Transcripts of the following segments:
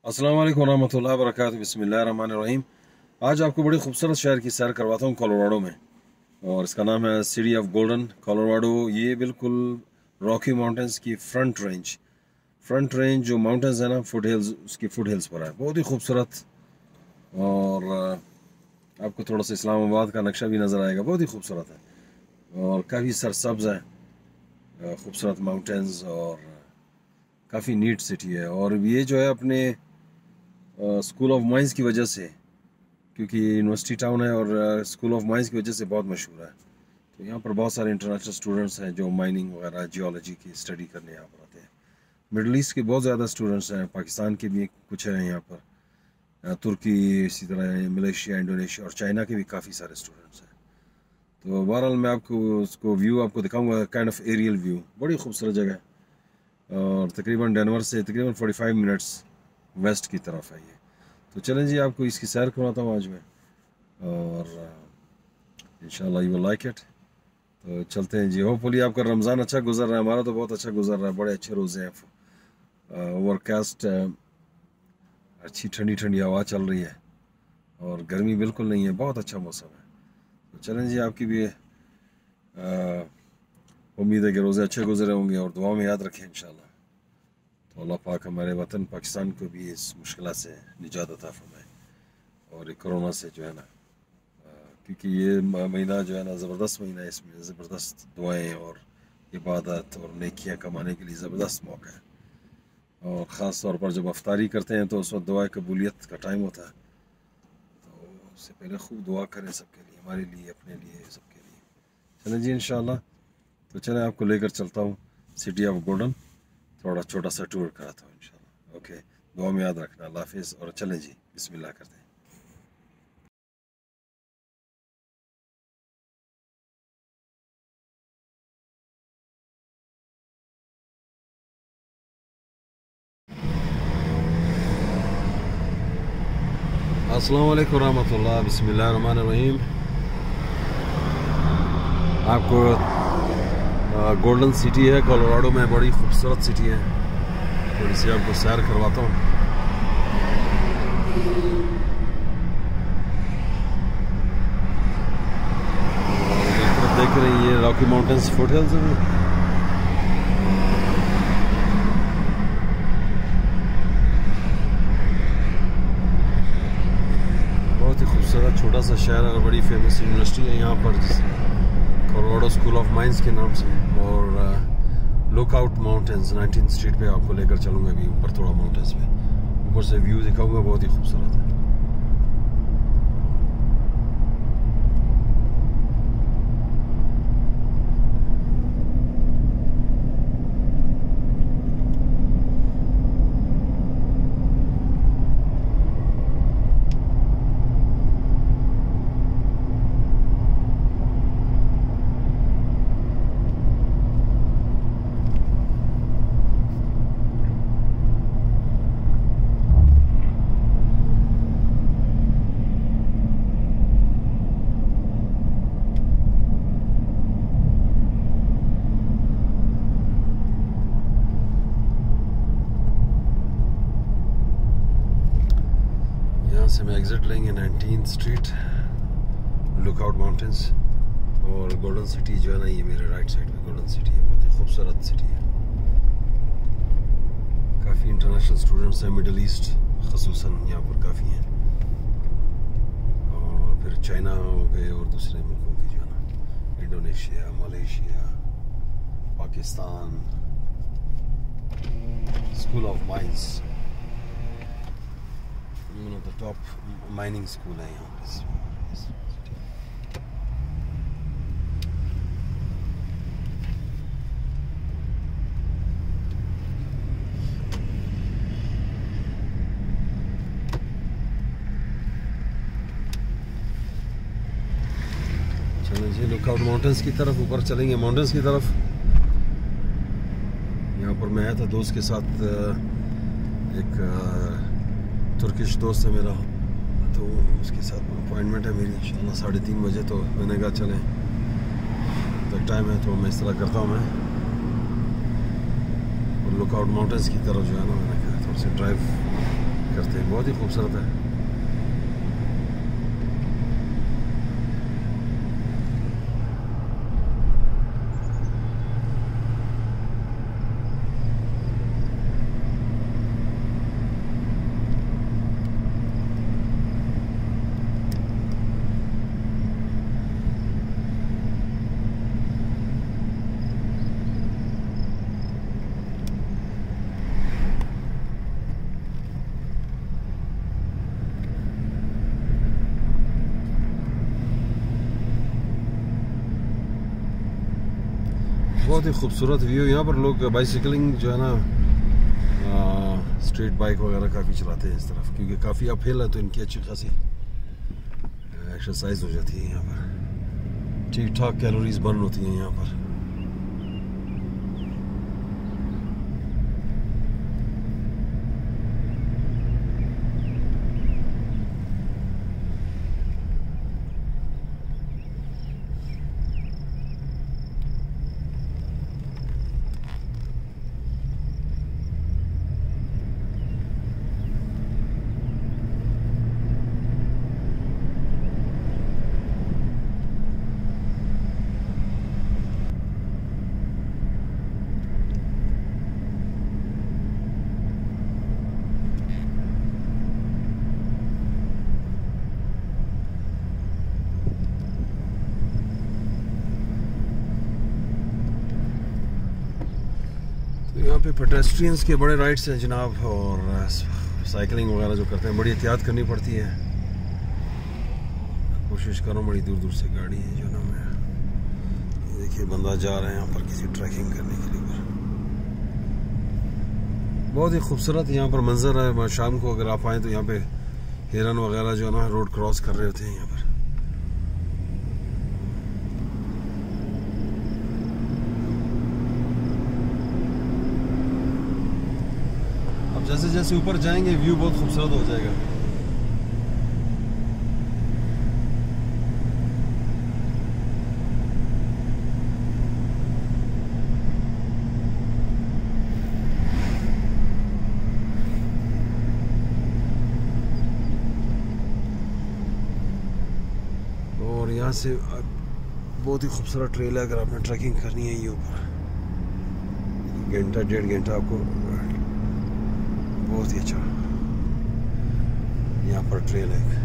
अस्सलाम वालेकुम रहमतुल्लाहि व बरकातुहू। बिस्मिल्लाहिर रहमानिर रहीम। आज आपको बड़ी खूबसूरत शहर की सैर करवाता हूँ कोलोराडो में, और इसका नाम है सिटी ऑफ गोल्डन कोलोराडो। ये बिल्कुल रॉकी माउंटेंस की फ्रंट रेंज जो माउंटेंस है ना, फुट हिल्स, उसकी फुट हिल्स पर है। बहुत ही खूबसूरत, और आपको थोड़ा सा इस्लामाबाद का नक्शा भी नज़र आएगा। बहुत ही खूबसूरत है और काफ़ी सरसब्ज़ है, खूबसूरत माउंटेंस, और काफ़ी नीट सिटी है। और ये जो है अपने स्कूल ऑफ माइंस की वजह से, क्योंकि ये यूनिवर्सिटी टाउन है और स्कूल ऑफ माइंस की वजह से बहुत मशहूर है। तो यहाँ पर बहुत सारे इंटरनेशनल स्टूडेंट्स हैं जो माइनिंग वगैरह जियोलॉजी की स्टडी करने यहाँ पर आते हैं। मिडल ईस्ट के बहुत ज़्यादा स्टूडेंट्स हैं, पाकिस्तान के भी कुछ हैं यहाँ पर, तुर्की, इसी तरह मलेशिया, इंडोनेशिया और चाइना के भी काफ़ी सारे स्टूडेंट्स हैं। तो बहरहाल मैं आपको उसको व्यू आपको दिखाऊंगा, काइंड ऑफ एरियल व्यू। बड़ी खूबसूरत जगह है, और तकरीबन डेनवर से तकरीबन 45 मिनट्स वेस्ट की तरफ है ये। तो चलें जी, आपको इसकी सैर करवाता हूँ आज मैं, और इंशाल्लाह यू विल लाइक इट। तो चलते हैं जी। होपफुली आपका रमज़ान अच्छा गुजर रहा है। हमारा तो बहुत अच्छा गुजर रहा है, बड़े अच्छे रोज़े हैं। ओवरकास्ट, अच्छी ठंडी ठंडी हवा चल रही है और गर्मी बिल्कुल नहीं है, बहुत अच्छा मौसम है। तो चलें जी, आपकी भी उम्मीद है कि रोज़े अच्छे गुजरे होंगे, और दुआ में याद रखें इंशाल्लाह। तो अल्लाह पाक हमारे वतन पाकिस्तान को भी इस मुश्किल से निजात अता फरमाए, और ये कोरोना से जो है ना, क्योंकि ये महीना जो है ना ज़बरदस्त महीना है, इसमें ज़बरदस्त दुआएं और इबादत और नेकियां कमाने के लिए ज़बरदस्त मौका है। और ख़ास तौर पर जब अफ्तारी करते हैं तो उस वक्त दुआ कबूलियत का टाइम होता है। तो उससे पहले खूब दुआ करें सबके लिए, हमारे लिए, अपने लिए, सबके लिए। चलें जी इंशाल्लाह। तो चलें, आपको लेकर चलता हूँ सिटी ऑफ गोल्डन, थोड़ा छोटा सा टूर कराता हूँ इंशाल्लाह। ओके, दुआ में याद रखना। अल्लाह हाफिज़। और चलें जी, बिस्मिल्लाह करते हैं। अस्सलाम वालेकुम रहमतुल्लाह। बिस्मिल्लाहिर रहमानिर रहीम। आपको गोल्डन सिटी है कोलोराडो में, बड़ी खूबसूरत सिटी है। थोड़ी सी आपको सैर करवाता हूँ। देख रहे हैं ये रॉकी माउंटेन्स फुट हिल्स है। बहुत ही खूबसूरत छोटा सा शहर है, और बड़ी फेमस यूनिवर्सिटी है यहाँ पर, कोलोराडो स्कूल ऑफ माइंस के नाम से। और लुकआउट माउंटेन्स 19th स्ट्रीट पे आपको लेकर चलूँगा अभी ऊपर, थोड़ा माउंटेन्स पे ऊपर से व्यू दिखाऊंगा, बहुत ही खूबसूरत है। से मैं एग्जिट लेंगे 19th स्ट्रीट, लुकआउट माउंटेन्स, और गोल्डन सिटी जो है ना, ये मेरे राइट साइड में गोल्डन सिटी है। बहुत ही खूबसूरत सिटी है। काफ़ी इंटरनेशनल स्टूडेंट्स हैं, मिडल ईस्ट ख़ुसूसन यहाँ पर काफ़ी हैं, और फिर चाइना हो गए और दूसरे मुल्कों के जो है ना, Indonesia, Malaysia, Pakistan. School of mines, one of the top mining school है यहाँ पे। चलें जी, लुकआउट माउंटेन्स की तरफ ऊपर चलेंगे, माउंटेन्स की तरफ। यहाँ पर मैं आया था दोस्त के साथ, एक तुर्किश दोस्त है मेरा, तो उसके साथ अपॉइंटमेंट है मेरी इंशाल्लाह 3:30 बजे। तो मैंने कहा चलें, तक टाइम है तो मैं इस तरह करता हूँ मैं, और लुकआउट माउंटेन्स की तरफ जो है ना, मैंने कहा थोड़ा सा ड्राइव करते हैं, बहुत ही खूबसूरत है। बहुत ही खूबसूरत व्यू। यहाँ पर लोग बाइसिकलिंग जो है ना, स्ट्रीट बाइक वगैरह काफ़ी चलाते हैं इस तरफ, क्योंकि काफ़ी अपहिल है तो इनकी अच्छी खासी एक्सरसाइज हो जाती है। यहाँ पर ठीक ठाक कैलोरीज बर्न होती हैं यहाँ पर। यहाँ पे पेडेस्ट्रियंस के बड़े राइड्स हैं जनाब, और साइकिलिंग वगैरह जो करते हैं बड़ी एहतियात करनी पड़ती है। कोशिश करो, बड़ी दूर दूर से गाड़ी है जो ना। मैं देखिए बंदा जा रहा है यहाँ पर किसी ट्रैकिंग करने के लिए। बहुत ही खूबसूरत यहाँ पर मंजर है। शाम को अगर आप आए तो यहाँ पे हिरन वगैरह जो है ना रोड क्रॉस कर रहे होते हैं यहाँ पर। जैसे जैसे ऊपर जाएंगे व्यू बहुत खूबसूरत हो जाएगा। और यहाँ से बहुत ही खूबसूरत ट्रेल है। अगर आपने ट्रैकिंग करनी है ये ऊपर, घंटा 1.5 घंटा आपको बहुत ही अच्छा यहाँ पर ट्रेल है।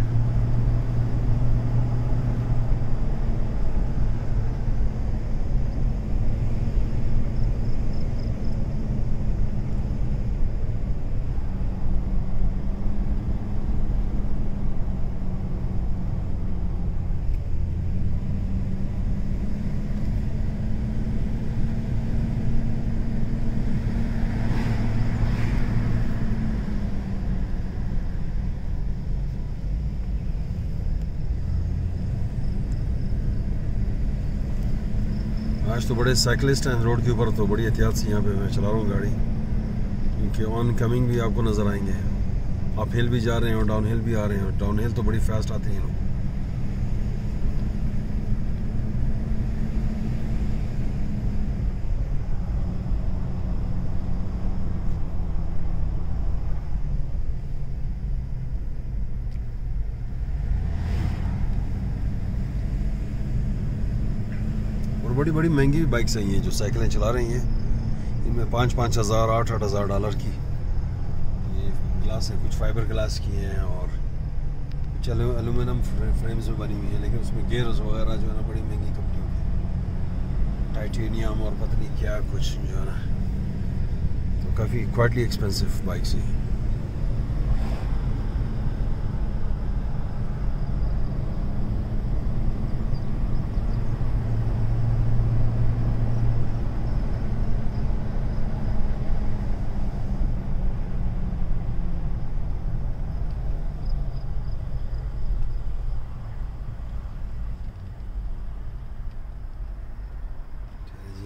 आज तो बड़े साइकिलिस्ट हैं रोड के ऊपर, तो बड़ी एहतियात से यहाँ पे मैं चला रहा हूँ गाड़ी, क्योंकि ऑन कमिंग भी आपको नज़र आएंगे। आप हिल भी जा रहे हैं और डाउन हिल भी आ रहे हैं। डाउन हिल तो बड़ी फास्ट आती हैं लोग। बड़ी बड़ी महंगी बाइक्स हैं ये जो साइकिलें चला रही हैं। इनमें 5-5 हज़ार 8-8 हज़ार डॉलर की ये ग्लास है। कुछ फाइबर ग्लास की हैं और कुछ एलुमिनियम फ्रेम्स में बनी हुई है, लेकिन उसमें गेयर्स वगैरह जो है ना बड़ी महंगी कंपनियों की, टाइटेनियम और पता नहीं क्या कुछ जो है ना, तो काफ़ी क्वाइटली एक्सपेंसिव बाइक्स हैं।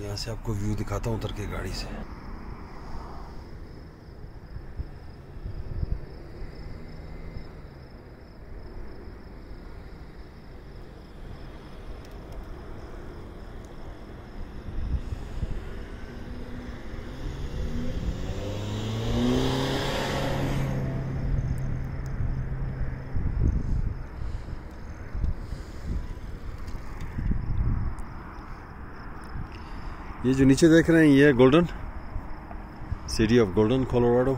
यहाँ से आपको व्यू दिखाता हूँ उतर के गाड़ी से। ये जो नीचे देख रहे हैं ये है golden, city of golden Colorado.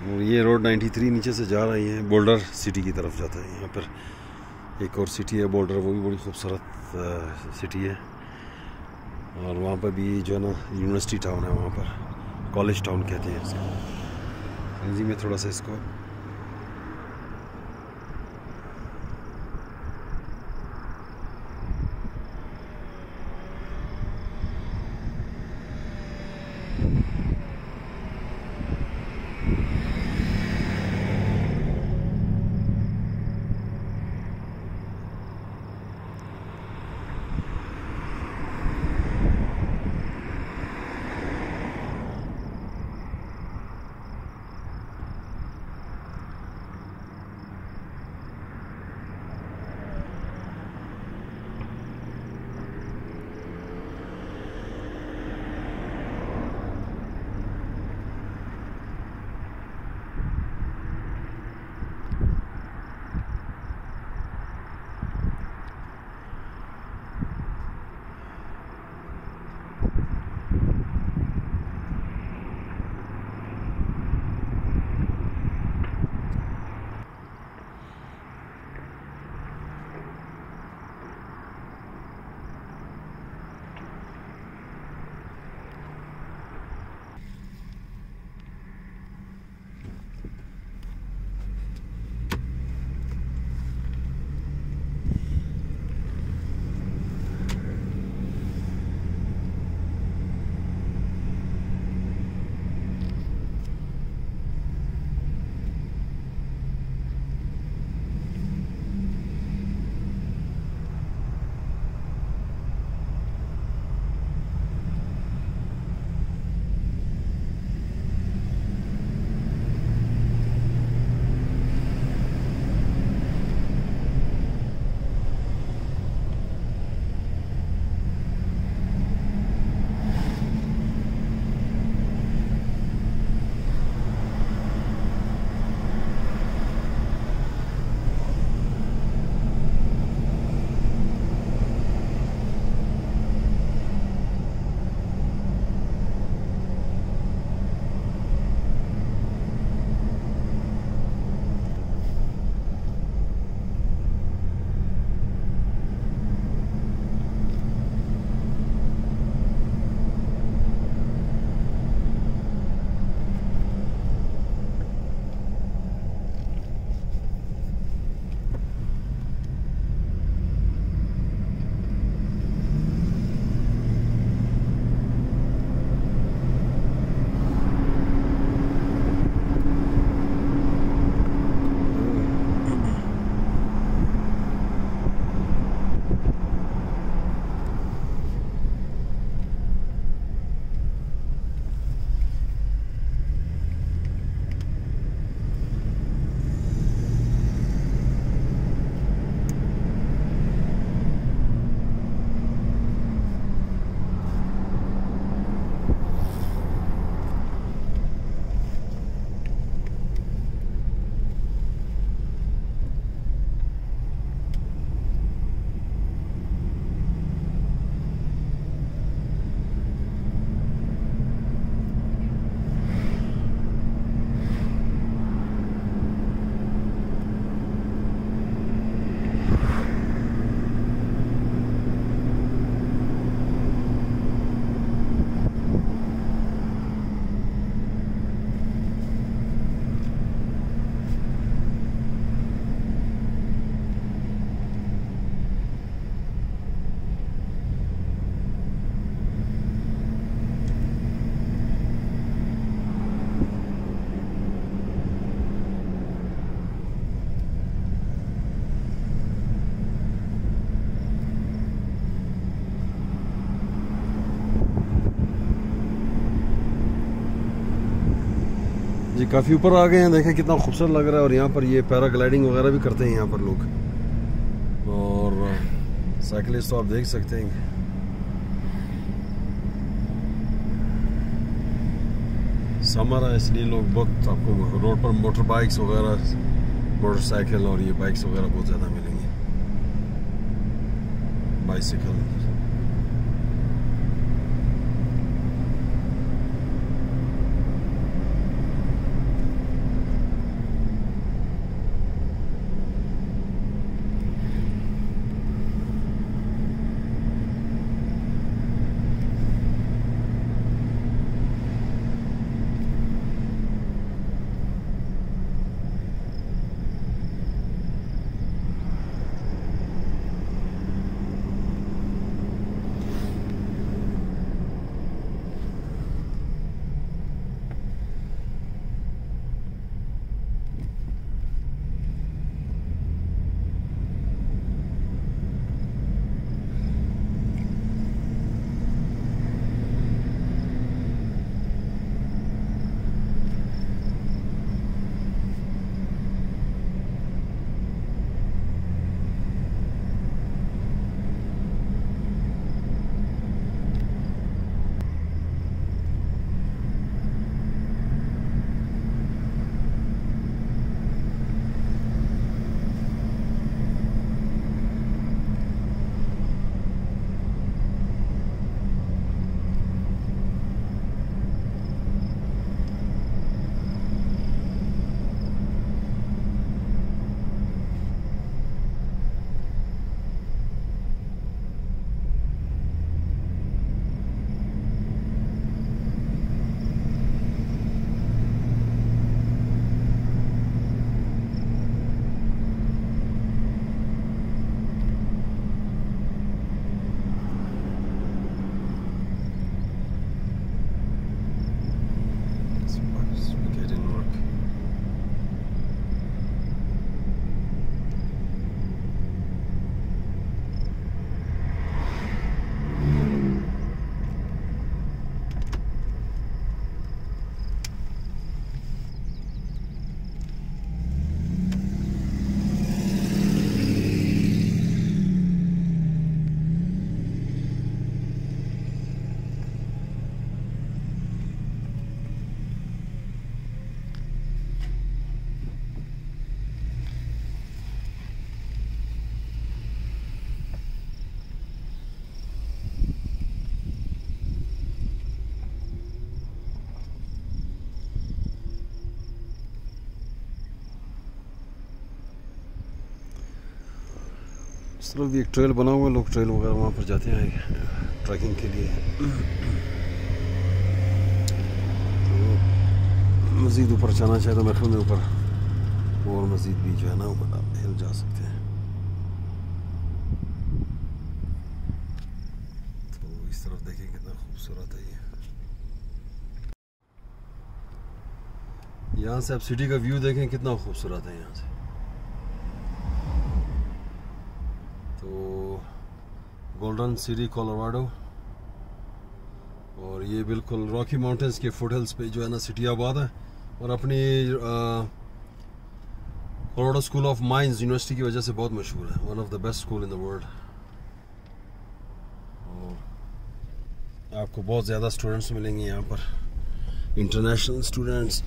और ये रोड 93 नीचे से जा रही है, बोल्डर सिटी की तरफ जाता है। यहाँ पर एक और सिटी है बोल्डर, वो भी बड़ी खूबसूरत सिटी है। और वहाँ पर भी जो है ना यूनिवर्सिटी टाउन है, वहाँ पर कॉलेज टाउन कहते हैं इसको। अंग्रेजी में थोड़ा सा इसको जी काफ़ी ऊपर आ गए हैं, देखें कितना खूबसूरत लग रहा है। और यहाँ पर ये पैराग्लाइडिंग वगैरह भी करते हैं यहाँ पर लोग, और साइकिलिस्ट तो आप देख सकते हैं। समर है इसलिए लोग बहुत आपको रोड पर मोटर बाइक्स वगैरह, मोटरसाइकिल और ये बाइक्स वगैरह बहुत ज़्यादा मिलेंगी। बाइसिकल। इस तरफ भी एक ट्रेल बना हुआ है, लोग ट्रेल वगैरह वहाँ पर जाते हैं ट्रैकिंग के लिए। तो मज़ीद ऊपर जाना चाहे तो मेरे ख्याल में ऊपर और मज़ीद भी जो है ना ऊपर आप हिल जा सकते हैं। तो इस तरफ देखिए कितना खूबसूरत है ये। यहाँ से आप सिटी का व्यू देखें कितना खूबसूरत है यहाँ से। तो गोल्डन सिटी कोलोराडो, और ये बिल्कुल रॉकी माउंटेन्स के फुट हिल्स पे जो है ना सिटी आबाद है, और अपनी Colorado school of mines university की वजह से बहुत मशहूर है, one of the best school in the world. और आपको बहुत ज़्यादा स्टूडेंट्स मिलेंगे यहाँ पर, इंटरनेशनल स्टूडेंट्स।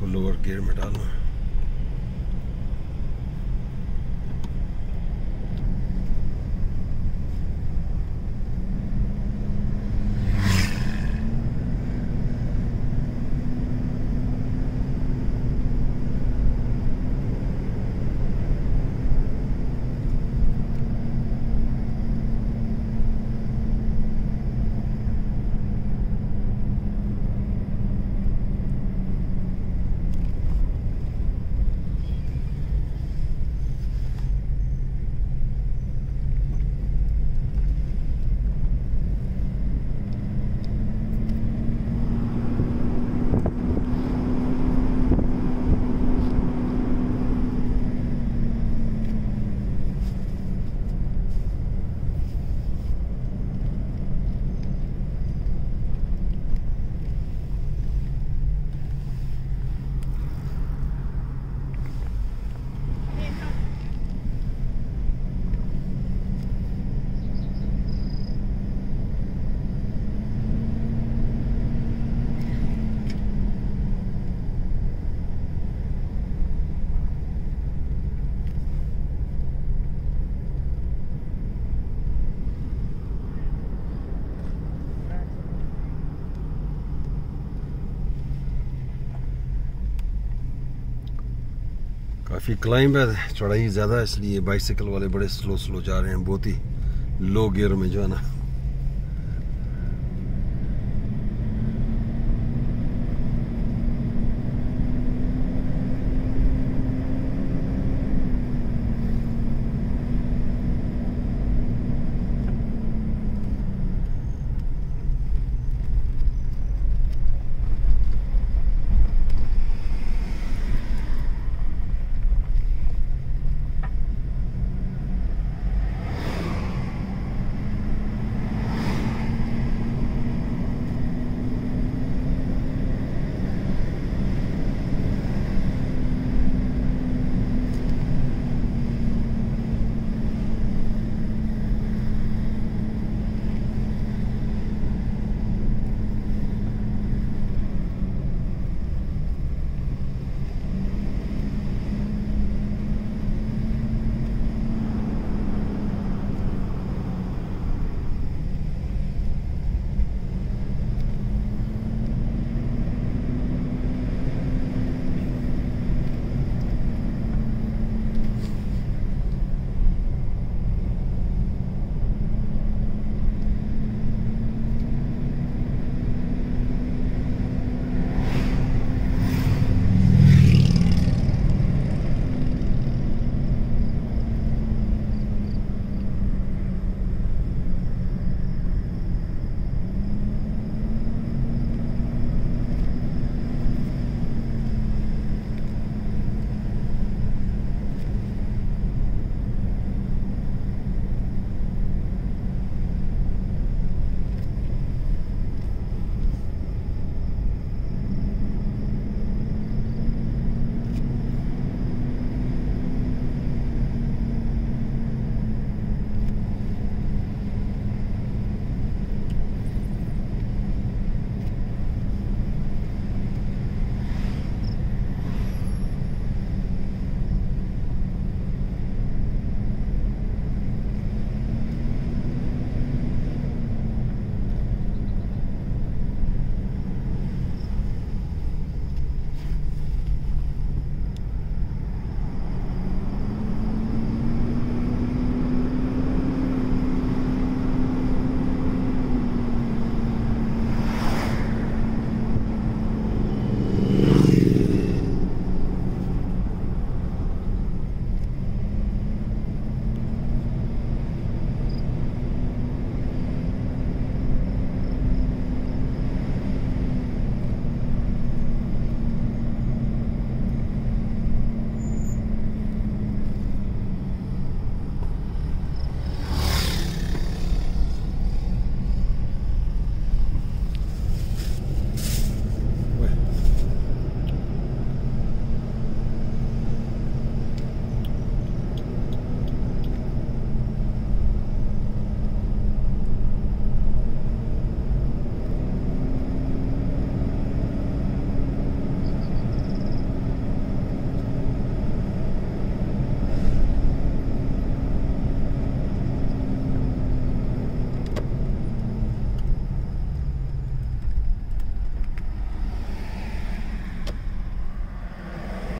लोअर गियर में डालना। काफ़ी क्लाइंब है, चढ़ाई ज़्यादा है, इसलिए बाइसिकल वाले बड़े स्लो स्लो जा रहे हैं, बहुत ही लो गियर में जो है ना।